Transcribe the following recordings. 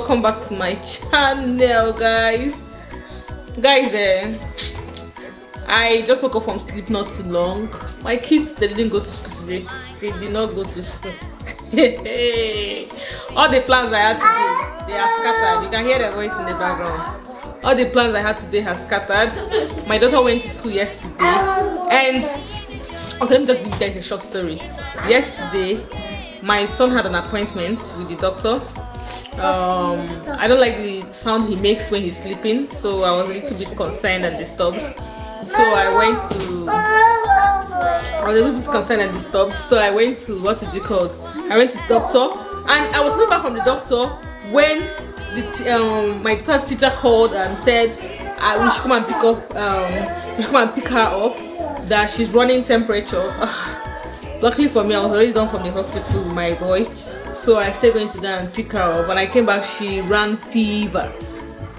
welcome back to my channel, guys. I just woke up from sleep not too long. My kids, they didn't go to school today. They did not go to school. All the plans I had to do, they are scattered. You can hear their voice in the background. All the plans I had today have scattered. My daughter went to school yesterday, and okay, let me just give you guys a short story. Yesterday, my son had an appointment with the doctor. I don't like the sound he makes when he's sleeping, so I was a little bit concerned and disturbed. So I was a little bit concerned and disturbed. So I went to, what is it called? I went to the doctor, and I was coming back from the doctor when my daughter's teacher called and said we should come and pick her up. That she's running temperature. Luckily for me, I was already done from the hospital with my boy, so I stayed going to go and pick her up. When I came back, she ran fever,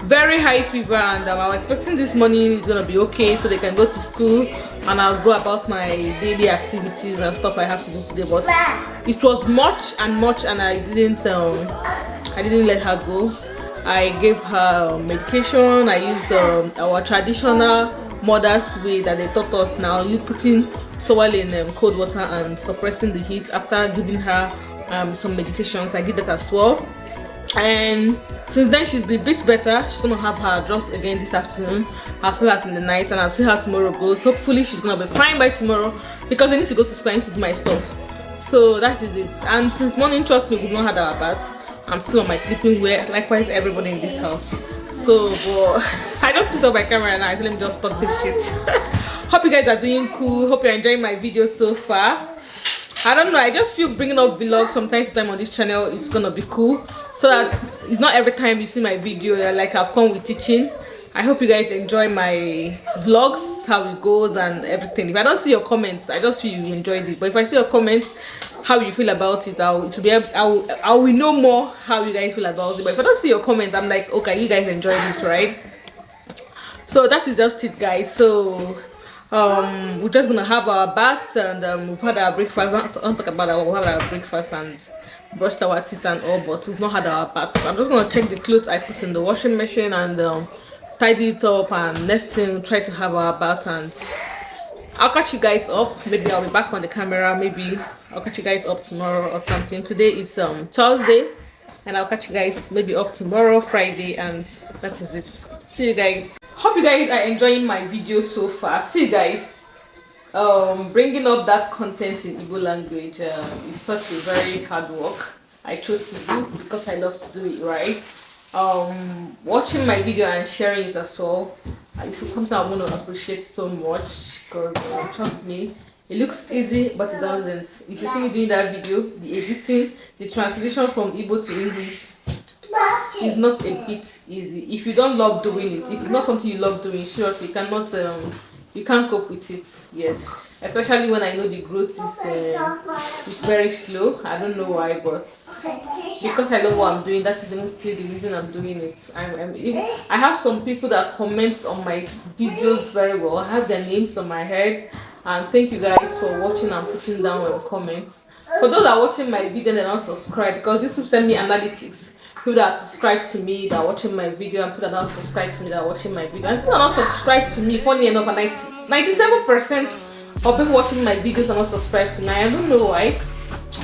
very high fever, and I was expecting this morning is gonna be okay, so they can go to school and I'll go about my daily activities and stuff I have to do today. But it was much, and I didn't let her go. I gave her medication. I used our traditional mother's way that they taught us now, you putting towel in cold water and suppressing the heat. After giving her some medications, I did that as well, and since then she's been a bit better. She's gonna have her drugs again this afternoon as well as in the night, and I'll see how tomorrow goes. Hopefully she's gonna be fine by tomorrow, because I need to go to school. I need to do my stuff. So that is it. And since morning, trust me, we've not had our bath. I'm still on my sleeping wear, likewise everybody in this house. So but I just put up my camera now, so let me just stop this shit. Hope you guys are doing cool. Hope you're enjoying my videos so far. I don't know, I just feel bringing up vlogs from time to time on this channel is gonna be cool, so that it's not every time you see my video like I've come with teaching. I hope you guys enjoy my vlogs, how it goes and everything. If I don't see your comments, I just feel you enjoyed it. But if I see your comments, how you feel about it, I will know more how you guys feel about it. But if I don't see your comments, I'm like, okay, you guys enjoy this, right? So that is just it, guys. So we're just gonna have our bath, and we've had our breakfast. I don't talk about that. We'll have our breakfast and brushed our teeth and all, but we've not had our bath. So I'm just gonna check the clothes I put in the washing machine and tidy it up, and next thing try to have our bath, and I'll catch you guys up. Maybe I'll be back on the camera. Maybe I'll catch you guys up tomorrow or something. Today is Thursday, and I'll catch you guys maybe up tomorrow, Friday, and that is it. See you guys. Hope you guys are enjoying my video so far. See you guys. Bringing up that content in Igbo language is such a very hard work I chose to do, because I love to do it, right? Watching my video and sharing it as well, it's something I'm going to appreciate so much, because trust me, it looks easy but it doesn't. If you see me doing that video, the editing, the translation from Igbo to English is not a bit easy. If you don't love doing it, if it's not something you love doing, seriously, you can't cope with it. Yes, especially when I know the growth is it's very slow. I don't know why, but because I love what I'm doing, that is even still the reason I'm doing it. I have some people that comment on my videos very well. I have their names on my head, and thank you guys for watching and putting down comments. For those that are watching my video and not subscribe, because YouTube send me analytics, people that are subscribed to me that are watching my video, and people that are not subscribed to me that are watching my video, and people that are not subscribed to me, funny enough, 97% of people watching my videos are not subscribed to me. I don't know why,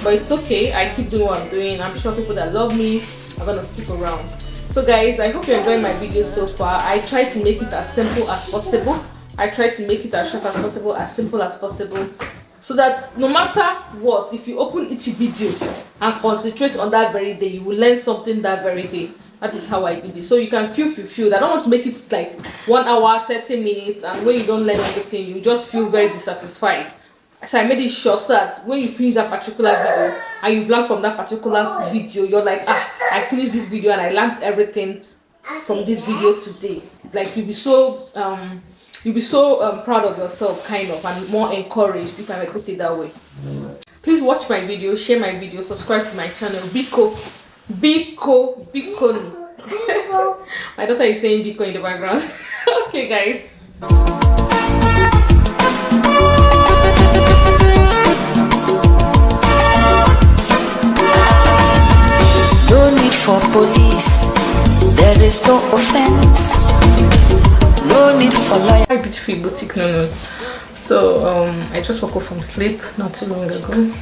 but it's okay. I keep doing what I'm doing. I'm sure people that love me are gonna stick around. So guys, I hope you're enjoying my videos so far. I try to make it as simple as possible. I try to make it as short as possible, as simple as possible, so that no matter what, if you open each video and concentrate on that very day, you will learn something that very day. That is how I did it, so you can feel fulfilled. I don't want to make it like 1 hour 30 minutes, and when you don't learn anything, you just feel very dissatisfied. So I made it short, so that when you finish that particular video and you've learned from that particular video, you're like, I finished this video and I learned everything from this video today. Like you'll be so proud of yourself, kind of, and more encouraged, if I may put it that way. Please watch my video, share my video, subscribe to my channel. Biko. My daughter is saying Biko in the background. Okay guys, no need for police. is no offense. No need for lawyer. Hi beautiful boutique nonos. So I just woke up from sleep not too long ago.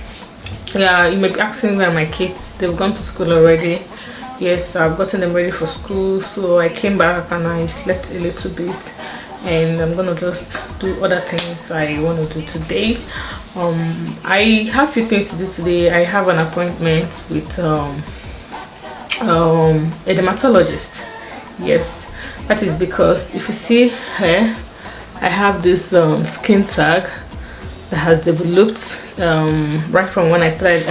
Yeah, you may be asking where are my kids. They've gone to school already. Yes, I've gotten them ready for school, so I came back and I slept a little bit, and I'm gonna just do other things I want to do today. I have few things to do today. I have an appointment with a dermatologist. Yes, that is because if you see here, I have this skin tag that has developed right from when I started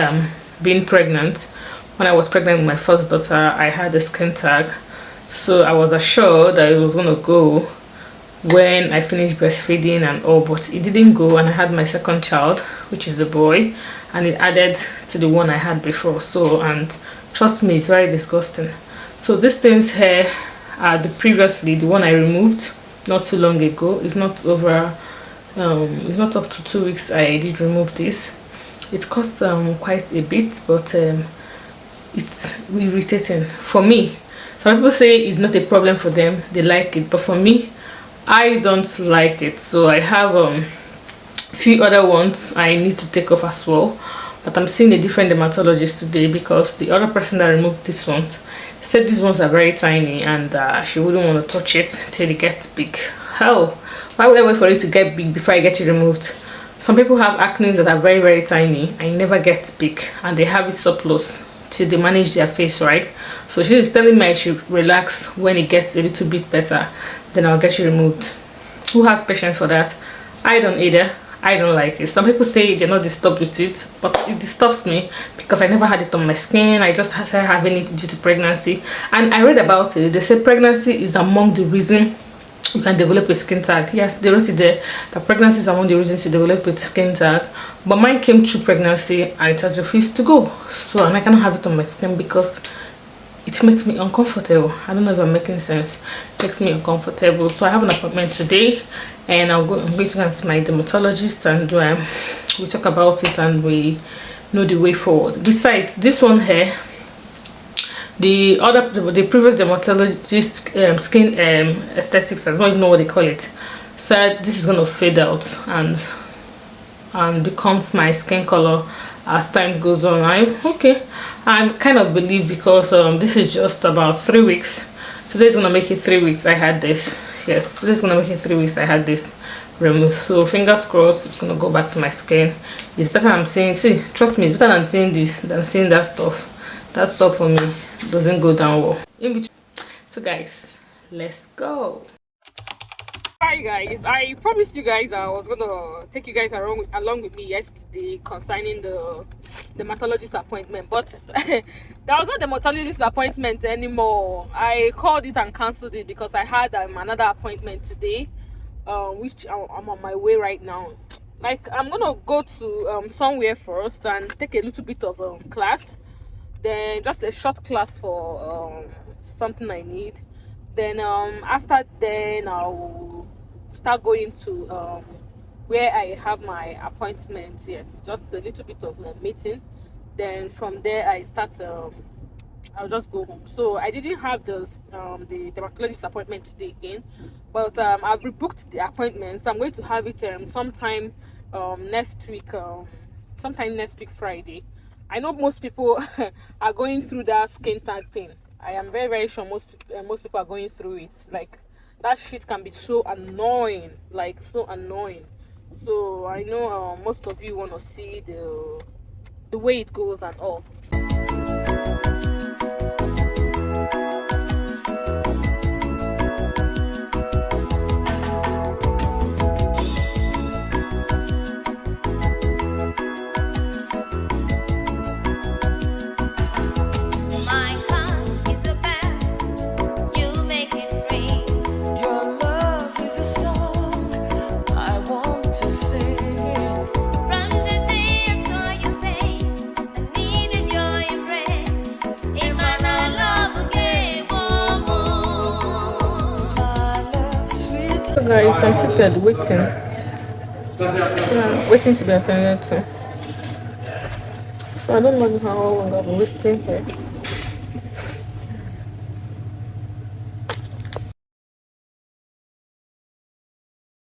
being pregnant. When I was pregnant with my first daughter, I had a skin tag, so I was assured that it was going to go when I finished breastfeeding and all, but it didn't go, and I had my second child, which is a boy, and it added to the one I had before. So, and trust me, it's very disgusting. So these things here are the one I removed not too long ago. It's not over it's not up to 2 weeks I did remove this. It cost quite a bit, but it's irritating for me. Some people say it's not a problem for them, they like it, but for me, I don't like it. So I have few other ones I need to take off as well, but I'm seeing a different dermatologist today because the other person that removed these ones said these ones are very tiny, and she wouldn't want to touch it till it gets big. Hell, why would I wait for it to get big before I get it removed? Some people have acne that are very tiny and never get big, and they have it surplus till they manage their face right. So she is telling me I should relax. When it gets a little bit better, then I'll get it removed. Who has patience for that? I don't either. I don't like it. Some people say they're not disturbed with it, but it disturbs me because I never had it on my skin. I just started having it due to pregnancy, and I read about it. They say pregnancy is among the reasons you can develop a skin tag. Yes, they wrote it there that pregnancy is among the reasons you develop a skin tag, but mine came through pregnancy and it has refused to go. So, and I cannot have it on my skin because it makes me uncomfortable. I don't know if I'm making sense. It makes me uncomfortable. So I have an appointment today, and I'm going to go see my dermatologist, and we talk about it and we know the way forward. Besides this one here, the previous dermatologist, skin aesthetics, I don't even know what they call it, said this is going to fade out and becomes my skin color as time goes on. I kind of believe, because this is just about 3 weeks. Today's gonna make it 3 weeks I had this. Yes, today's gonna make it 3 weeks I had this removed. So fingers crossed it's gonna go back to my skin. It's better than seeing, see, trust me, it's better than seeing this than seeing that stuff. That stuff for me doesn't go down well. In between. So guys, let's go. Hi guys, I promised you guys I was gonna take you guys along with me yesterday concerning the dermatologist appointment, but there was not dermatologist appointment anymore. I called it and cancelled it because I had another appointment today, which I'm on my way right now. Like, I'm gonna go to somewhere first and take a little bit of class, then just a short class for something I need. Then after then I'll start going to where I have my appointment. Yes, just a little bit of meeting. Then from there I start I'll just go home. So I didn't have the dermatologist appointment today again, but I've rebooked the appointment, so I'm going to have it sometime next week, sometime next week Friday. I know most people are going through that skin tag thing. I am very sure most people are going through it. Like, that shit can be so annoying, like so annoying. So I know most of you want to see the way it goes and all. So guys, I'm seated waiting. Waiting to be attended to. So I don't know how long I'll be wasting here.